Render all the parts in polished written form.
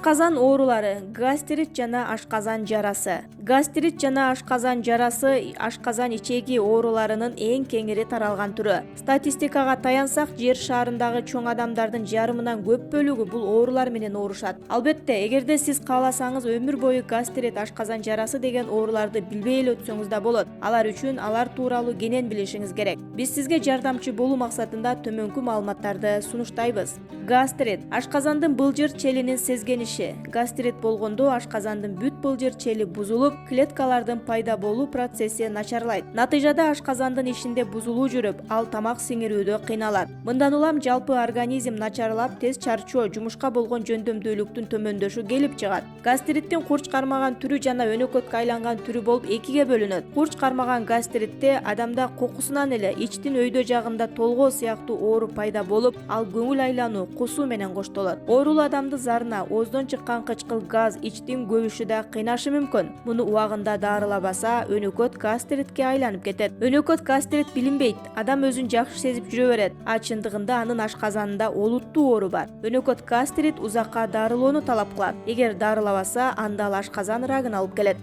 Ашказан оорулары, гастрит жана ашказан жарасы. Гастрит жана ашказан жарасы ашказан ичеги ооруларынын эң кеңири таралган түрү. Статистикага таянсак, жер шарындагы чоң адамдардын жарымынан көп бөлүгү бул оорулар менен оорушат. Албетте, эгерде сиз кааласаңыз өмүр бою гастрит, ашказан жарасы деген ооруларды билбей эле өтсөңүз да болот. Алар үчүн алар тууралуу кенен билишиңиз керек. Биз сизге жардамчы болуу максатында төмөнкү маалыматтарды сунуштайбыз. Гастрит – ашказандын былжыр челинин сезгениши. Гастрит болгондо ашказандын бүт былжыр чели бузулуп, клеткалардын пайда болуу процесси начарлайт. Натыйжада ашказандын ишинде бузулуу жүрүп, ал тамак сиңирүүдө кыйналат. Мындан улам жалпы организм начарлап, тез чарчоо, жумушка болгон жөндөмдүүлүктүн төмөндөшү келип чыгат. Гастриттин курч кармаган түрү жана өнөкөткө айланган түрү болуп экиге бөлүнөт. Курч кармаган гастритте адамда кокусунан эле ичтин өйдө жагында толгоо сыяктуу оору пайда болуп, ал көңүл айлануу, кусуу менен коштолот. Оорулуу адамды зарына, ооздон чыккан кычкыл газ, ичтин көбүшү да кыйнашы мүмкүн. Муну убагында дарылабаса, өнөкөт гастритке айланып кетет. Өнөкөт гастрит билинбейт, адам өзүн жакшы сезип жүрө берет. А чындыгында анын ашказанында олуттуу оору бар. Өнөкөт гастрит узакка дарылоону талап кылат. Эгер дарылабаса, анда ал ашказан рагын алып келет.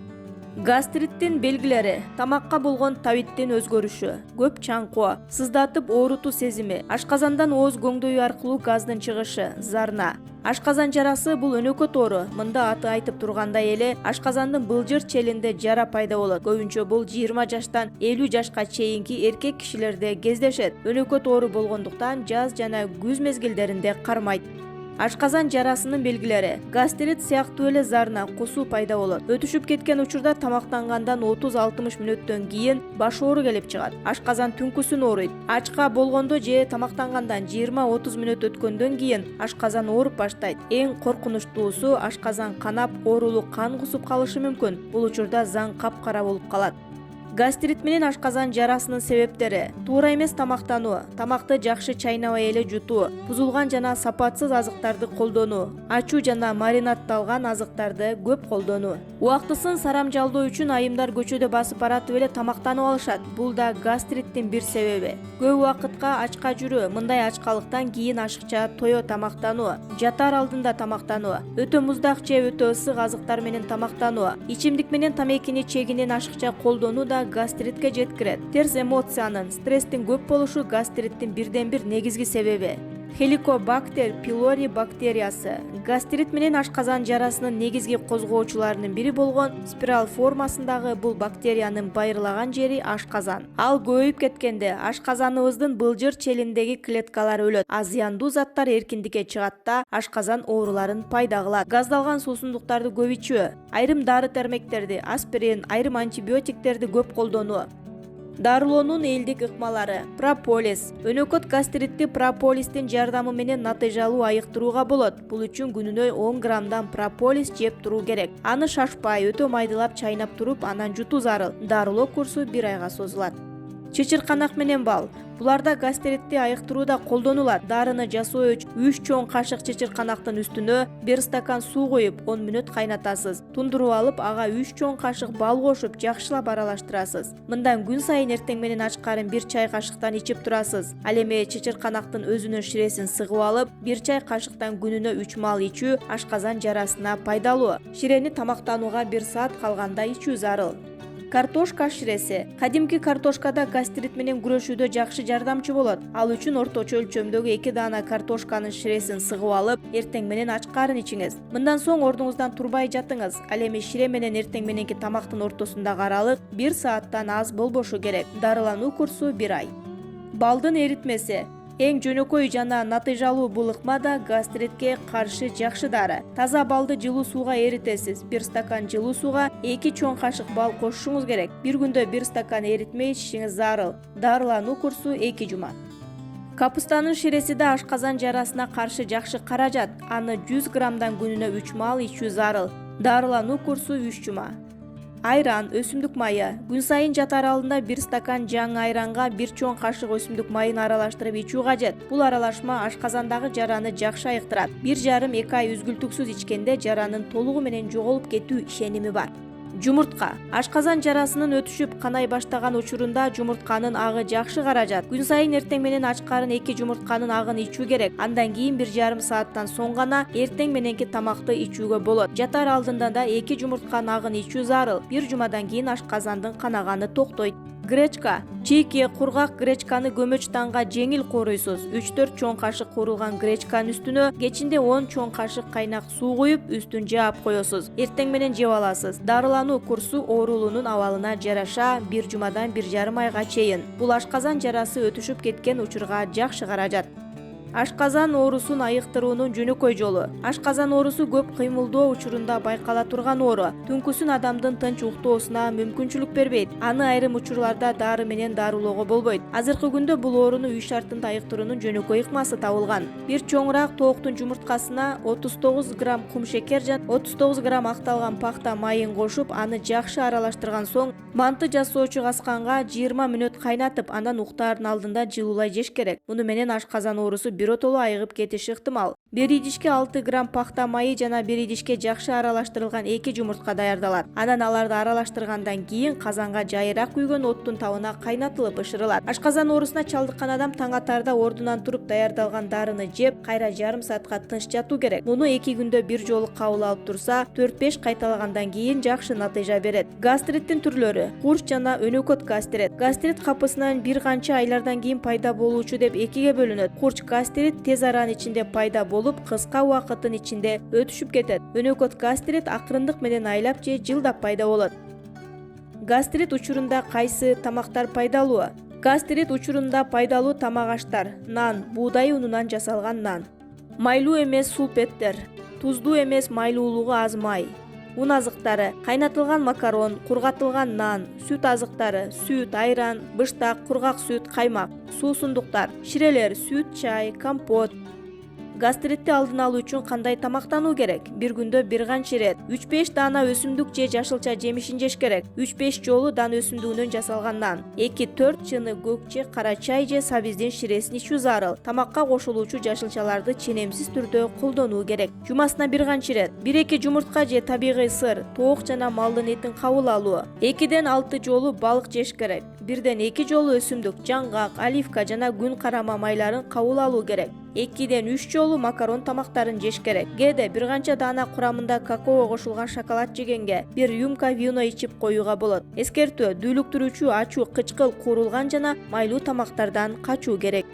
Гастриттин белгилери: тамакка болгон табиттин өзгөрүшү, көп чаңкоо, сыздатып оорутуу сезими, ашказандан ооз көңдөйү аркылуу газдын чыгышы, зарна. Ашказан жарасы бул өнөкөт оору. Мында аты айтып тургандай эле, ашказандын былжыр челинде жара пайда болот. Көбүнчө бул 20 жаштан 50 жашка чейинки эркек кишилерде кездешет. Өнөкөт оору болгондуктан жаз жана күз мезгилдеринде кармайт. Ашказан жарасынын белгилери: гастрит сыяктуу эле зарна, кусуу пайда болот. Өтүшүп кеткен учурда тамактангандан 30-60 мүнөттөн кийин баш оору келип чыгат. Ашказан түнкүсүн ооруйт. Ачка болгондо же тамактангандан 20-30 мүнөт өткөндөн кийин ашказан ооруп баштайт. Эң коркунучтуусу, ашказан канап, оорулуу кан кусуп калышы мүмкүн. Бул учурда заң капкара болуп калат. Гастрит менен ашказан жарасынын себептери: туура эмес тамактануу, тамакты жакшы чайнабай эле жутуу, бузулган жана сапатсыз азыктарды колдонуу, ачуу жана маринадталган азыктарды көп колдонуу. Убактысын сарамжалдоо үчүн айымдар көчөдө басып баратып эле тамактанып алышат. Бул да гастриттин бир себеби. Көп убакытка ачка жүрүү, мындай ачкалыктан кийин ашыкча тое тамактануу, жатар алдында тамактануу, өтө муздак же өтө ысык азыктар менен тамактануу, ичимдик менен тамекини чегинен ашыкча колдонуу да гастритке жеткирет. Терс эмоциянын, стресстин көп болушу гастриттин бирден бир негизги себеби. Хеликобактер пилори бактериясы. Гастрит менен ашказан жарасынын негизги козгоочуларынын бири болгон спираль формасындагы бул бактериянын байырлаган жери ашказан. Ал көбөйүп кеткенде ашказаныбыздын былжыр челиндеги клеткалар өлөт. А зыяндуу заттар эркиндикке чыгат да ашказан ооруларын пайда кылат. Газдалган суусундуктарды көп ичүү, айрым дары термектерди, аспирин, айрым антибиотиктерди көп колдонуу. Дарылоонун элдик ыкмалары: прополис. Өнөкөт гастритти прополистин жардамы менен натыйжалуу айыктырууга болот. Бул үчүн күнүнө 10 граммдан прополис жеп туруу керек. Аны шашпай, өтө майдалап чайнап туруп, анан жутуу зарыл. Дарылоо курсу 1 айга созулат. Чычырканак менен бал. Буларда гастритти айыктырууда колдонулат. Дарыны жасоо үчүн 3 чоң кашык чычырканактын үстүнө 1 стакан суу коюп, 10 мүнөт кайнатасыз. Тундуруп алып, ага 3 чоң кашык бал кошуп, жакшылап аралаштырасыз. Мындан күн сайын эртең менен ачкарын 1 чай кашыктан ичип турасыз. Ал эми чычырканактын өзүнүн ширесин сыгып алып, 1 чай кашыктан күнүнө 3 маал ичүү ашказан жарасына пайдалуу. Ширени тамактанууга 1 саат калганда ичүү зарыл. Картошка ширеси. Кадимки картошкада гастрит менен күрөшүүдө жакшы жардамчы болот. Ал үчүн орточо өлчөмдөгү 2 даана картошканын ширесин сыгып алып, эртең менен ачкарын ичиңиз. Мындан соң ордуңуздан турбай жатыңыз. Ал эми шире менен эртең мененки тамактын ортосундагы аралык 1 сааттан аз болбошу керек. Дарылануу курсу 1 ай. Балдын эритмеси. Эң жөнөкөй жана натыйжалуу бул ыкма да гастритке каршы жакшы дары. Таза балды жылуу сууга эритесиз. 1 стакан жылуу сууга 2 чоң кашык бал кошушуңуз керек. Bir күндө 1 стакан эритме ичишиңиз зарыл. Дарылануу курсу 2 жума. Капустанын ширеси да ашказан жарасына каршы жакшы каражат. Аны 100 граммдан күнүнө 3 маал ичүү зарыл. Дарылануу курсу 3 жума. Айран, өсүмдүк майы. Күн сайын жатар алдында 1 стакан жаңы айранга 1 чоң кашык өсүмдүк майын аралаштырып ичүү кажет. Бул аралашма ашказандагы жараны жакшы айыктырат. 1,5-2 ай үзгүлтүксүз ичкенде жаранын толугу менен жоголуп кетүү ишеними бар. Жумуртка. Ашказан жарасынын өтүшүп канай баштаган учурунда жумуртканын агы жакшы каражат. Күн сайын эртең менен ач карын 2 жумуртканын агын ичүү керек. Андан кийин 1,5 сааттан соң гана эртең мененки тамакты ичүүгө болот. Жатар алдында да 2 жумуртканын агын ичүү зарыл. Бир жумадан кийин ашказандын канаганы токтойт. Гречка. Чийки кургак гречканы көмөч таңга жеңил кооруйсуз. 3-4 чоң кашык куурулган гречканын үстүнө кечинде 10 чоң кашык кайнак суу куюп, үстүн жаап коесуз. Эртең менен жеп аласыз. Дарылануу курсу оорулуунун абалына жараша 1 жумадан 1,5 айга чейин. Бул ашказан жарасы өтүшүп кеткен учурга жакшы каражат. Ашказан оорусун айыктыруунун жөнөкөй жолу. Ашказан оорусу көп кыймылдоо учурунда байкала турган оору. Түнкүсүн адамдын тынч уктоосуна мүмкүнчүлүк бербейт. Аны айрым учурларда дары менен дарылоого болбойт. Азыркы күндө бул ооруну үй шартында айыктыруунун жөнөкөй ыкмасы табылган. Бир чоңураак тооктун жумурткасына 39 грамм кум шекер жана 39 грамм акталган пахта майын кошуп, аны жакшы аралаштырган соң манты жасоочу касканга 20 мүнөт кайнатып, андан уктаардын алдында жылуулай жеш керек. Муну менен ашказан оорусу биротоло айыгып кетиши ыктымал. Бир идишке 6 грамм пахта майы жана бир идишке жакшы аралаштырылган 2 жумуртка даярдалат. Анан аларды аралаштыргандан кийин казанга жайыраак күйгөн оттун табына кайнатылып бышырылат. Ашказан оорусуна чалдыккан адам таң атаарда ордунан туруп даярдалган дарыны жеп, кайра жарым саатка тынч жатуу керек. Муну 2 күндө бир жолу кабыл алып турса, 4-5 кайталагандан кийин жакшы натыйжа берет. Гастриттин түрлөрү: курч жана өнөкөт гастрит. Гастрит капысынан бир канча айлардан кийин пайда болуучу деп экиге бөлүнөт. Курч гастрит тез аранын ичинде пайда болуп, кыска убакыттын ичинде өтүшүп кетет. Өнөкөт гастрит акырындык менен айлап же жылдап пайда болот. Гастрит учурунда кайсы тамактар пайдалуу? Гастрит учурунда пайдалуу тамак аштар: нан, буудай унунан жасалган нан, майлуу эмес сулпеттер, туздуу эмес майлуулугу аз май, ун азыктары, кайнатылган макарон, кургатылган нан, сүт азыктары, сүт, айран, быштак, кургак сүт, каймак, суусундуктар, ширелер, сүт, чай, компот. Гастритти алдын алуу үчүн кандай тамактануу керек? Бир күндө бир канча ирет 3-5 даана өсүмдүк же жашылча жемишин жеш керек. 3-5 жолу дан өсүмдүгүнөн жасалган нан, 2-4 чыны көк же кара чай же сабиздин ширесин ичүү зарыл. Тамакка кошулуучу жашылчаларды ченемсиз түрдө колдонуу керек. Жумасына бир канча ирет 1-2 жумуртка же табигый сыр, тоок жана малдын этин кабыл алуу. 2-ден 6 жолу балык жеш керек. 1-ден 2 жолу өсүмдүк, жаңгак, оливка жана күн карама майларын кабыл алуу керек. 2-ден 3 жолу макарон тамактарын жеш керек. Кээде бир канча даана курамында какао кошулган шоколад жегенге 1 рюмка вино ичип коюуга болот. Эскертүү: дүүлүктүрүүчү, ачуу, кычкыл, куурулган жана майлуу тамактардан качуу керек.